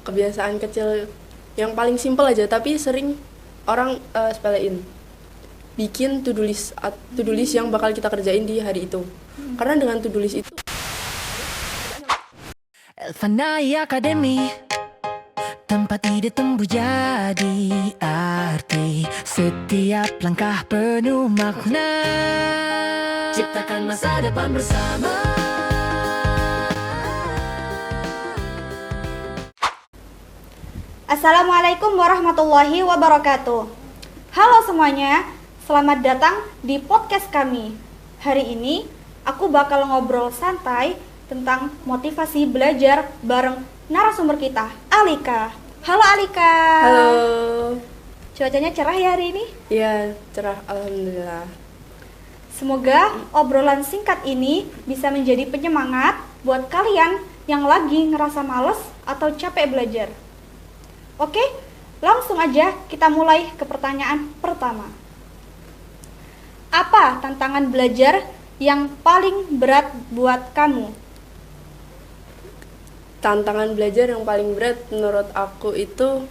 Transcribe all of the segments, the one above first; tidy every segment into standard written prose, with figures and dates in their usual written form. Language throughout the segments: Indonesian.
Kebiasaan kecil yang paling simpel aja tapi sering orang sepelein. Bikin to-do list yang bakal kita kerjain di hari itu. Karena dengan to-do list itu Elfanai Academy, tempat ide tumbuh jadi arti. Setiap langkah penuh makna, ciptakan masa depan bersama. Assalamualaikum warahmatullahi wabarakatuh. Halo semuanya, selamat datang di podcast kami. Hari ini aku bakal ngobrol santai tentang motivasi belajar bareng narasumber kita, Alika. Halo Alika. halo. Cuacanya cerah ya hari ini? Iya, cerah alhamdulillah. Semoga obrolan singkat ini bisa menjadi penyemangat buat kalian yang lagi ngerasa males atau capek belajar. Oke, langsung aja kita mulai ke pertanyaan pertama. Apa tantangan belajar yang paling berat buat kamu? Tantangan belajar yang paling berat menurut aku itu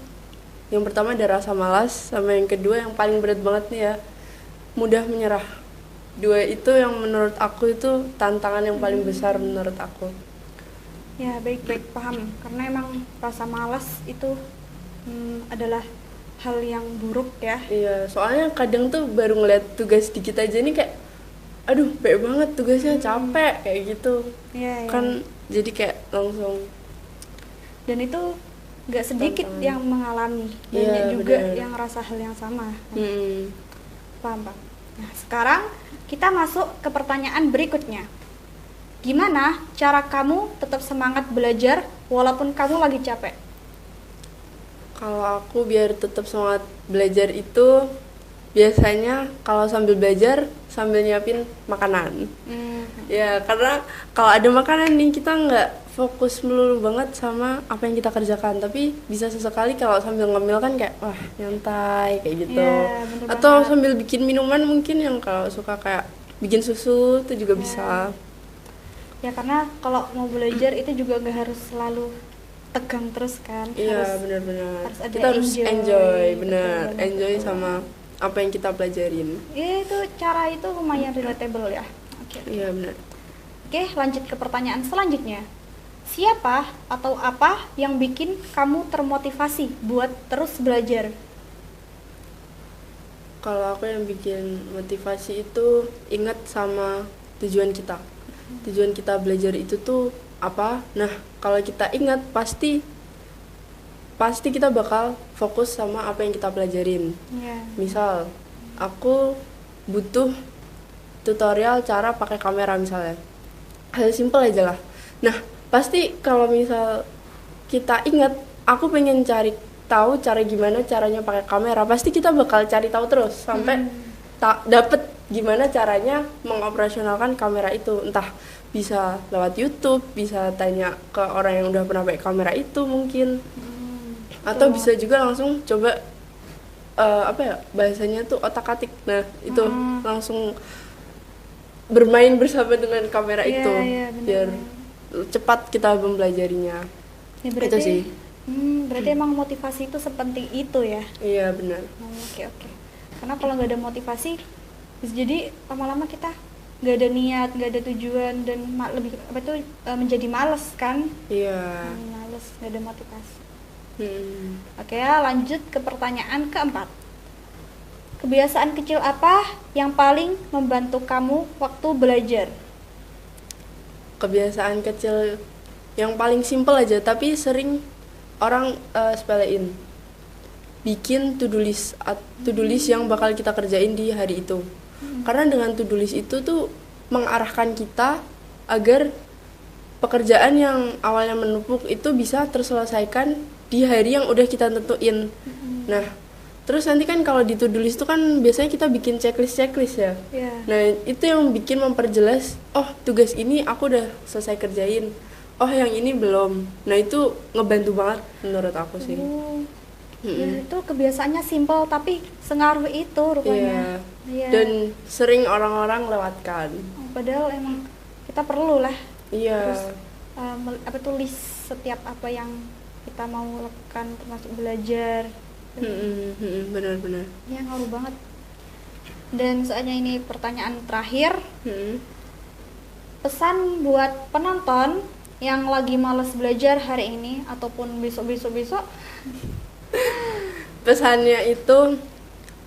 yang pertama ada rasa malas, sama yang kedua yang paling berat banget nih ya, mudah menyerah. Dua itu yang menurut aku itu tantangan yang paling besar menurut aku. Ya, baik-baik, paham. Karena emang rasa malas itu adalah hal yang buruk ya. Iya, soalnya kadang tuh baru ngeliat tugas dikit aja nih kayak aduh, banyak banget tugasnya, capek kayak gitu. Iya, ya. Kan jadi kayak langsung Dan itu nggak sedikit Tantangan. yang mengalami, Iya, banyak juga benar. yang rasa hal yang sama. mm, Paham, Pak. Nah, sekarang kita masuk ke pertanyaan berikutnya. Gimana cara kamu tetap semangat belajar walaupun kamu lagi capek? kalau aku biar tetap semangat belajar itu biasanya kalau sambil belajar sambil nyiapin makanan. Ya, karena kalau ada makanan nih kita nggak fokus melulu banget sama apa yang kita kerjakan, tapi bisa sesekali kalau sambil ngemil kan kayak wah nyantai kayak gitu. Iya, bener Atau banget. sambil bikin minuman mungkin yang kalau suka kayak bikin susu itu juga Iya. bisa. Ya, karena kalau mau belajar itu juga nggak harus selalu tegang terus kan. Iya, benar-benar. harus ada Kita harus enjoy. enjoy, Betul benar. banget, Enjoy betul. sama apa yang kita pelajarin. Ya, itu cara itu lumayan relatable ya. Oke. Iya, benar. Oke, lanjut ke pertanyaan selanjutnya. Siapa atau apa yang bikin kamu termotivasi buat terus belajar? Kalau aku yang bikin motivasi itu ingat sama tujuan kita. Tujuan kita belajar itu tuh apa? Nah, kalau kita ingat pasti kita bakal fokus sama apa yang kita pelajarin. Ya. Misal, aku butuh tutorial cara pakai kamera misalnya. Hal simpel aja lah. Nah, pasti kalau misal kita ingat, aku pengen cari tahu cara gimana caranya pakai kamera, pasti kita bakal cari tahu terus sampai dapet gimana caranya mengoperasionalkan kamera itu. Entah bisa lewat YouTube, bisa tanya ke orang yang udah pernah pakai kamera itu mungkin. Atau bisa juga langsung coba apa ya bahasanya tuh otak-atik. Nah, itu langsung bermain bersama dengan kamera Iya, itu iya, benar. biar cepat kita mempelajarinya. Ya, Itu sih. berarti emang motivasi itu sepenting itu ya. Iya, benar. Oke. Karena kalau nggak ada motivasi, bisa jadi lama-lama kita nggak ada niat, nggak ada tujuan, dan lebih menjadi males kan? Iya. Males, nggak ada motivasi. Hmm. Oke, lanjut ke pertanyaan keempat. Kebiasaan kecil apa yang paling membantu kamu waktu belajar? Kebiasaan kecil yang paling simpel aja tapi sering orang sepelein. Bikin to-do list yang bakal kita kerjain di hari itu. Karena dengan to-do list itu tuh mengarahkan kita agar pekerjaan yang awalnya menumpuk itu bisa terselesaikan di hari yang udah kita tentuin. Nah, terus nanti kan kalau di to-do list itu kan biasanya kita bikin checklist ya. Ya. Nah, itu yang bikin memperjelas, oh tugas ini aku udah selesai kerjain, oh yang ini belum. Nah, itu ngebantu banget menurut aku sih. Ya, itu kebiasaannya simpel tapi sengaruh itu rupanya. Iya. Dan sering orang-orang lewatkan. Padahal emang kita perlu lah Iya. terus tulis setiap apa yang kita mau lakukan termasuk belajar. Benar-benar. Ya ngaruh banget. Dan soalnya ini pertanyaan terakhir, pesan buat penonton yang lagi males belajar hari ini ataupun besok. Pesannya itu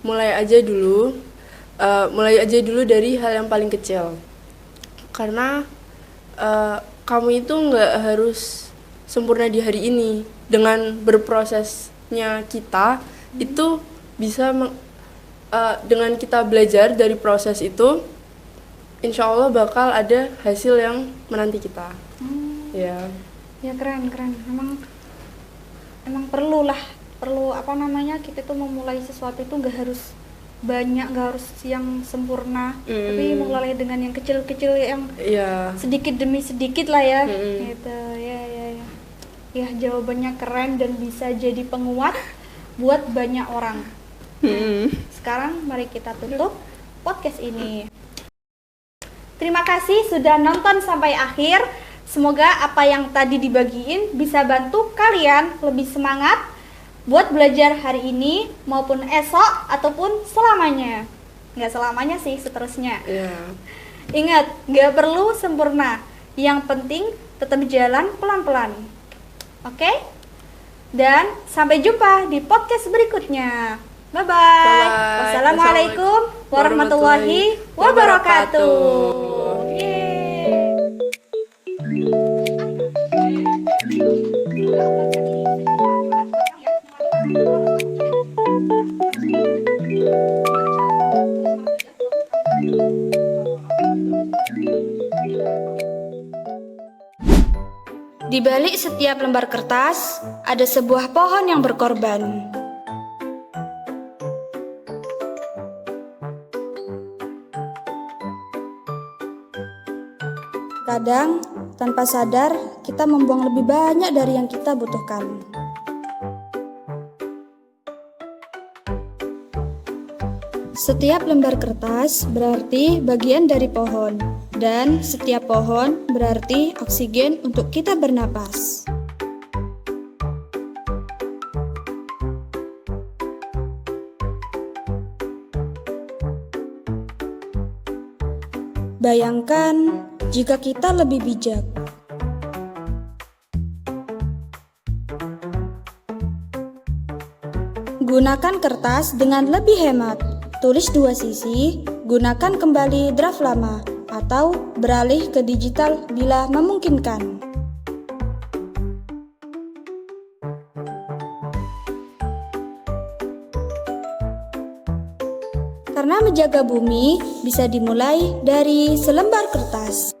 mulai aja dulu dari hal yang paling kecil, karena kamu itu nggak harus sempurna di hari ini. Dengan berprosesnya kita itu bisa dengan kita belajar dari proses itu, insya Allah bakal ada hasil yang menanti kita. Ya keren. Emang perlu kita tuh memulai sesuatu itu nggak harus banyak, nggak harus yang sempurna, tapi mulai dengan yang kecil-kecil, yang sedikit demi sedikit lah ya. Gitu. Ya jawabannya keren dan bisa jadi penguat buat banyak orang. Sekarang mari kita tutup podcast ini. Terima kasih sudah nonton sampai akhir. Semoga apa yang tadi dibagiin bisa bantu kalian lebih semangat buat belajar hari ini maupun esok ataupun selamanya. Nggak selamanya sih, seterusnya. Ingat, nggak perlu sempurna. Yang penting tetap jalan pelan-pelan. Oke? Dan sampai jumpa di podcast berikutnya. Bye-bye. Wassalamualaikum warahmatullahi wabarakatuh. Di balik setiap lembar kertas, ada sebuah pohon yang berkorban. Kadang, tanpa sadar, kita membuang lebih banyak dari yang kita butuhkan. Setiap lembar kertas berarti bagian dari pohon, dan setiap pohon berarti oksigen untuk kita bernapas. Bayangkan jika kita lebih bijak. Gunakan kertas dengan lebih hemat. Tulis 2 sisi, gunakan kembali draft lama, atau beralih ke digital bila memungkinkan. Karena menjaga bumi bisa dimulai dari selembar kertas.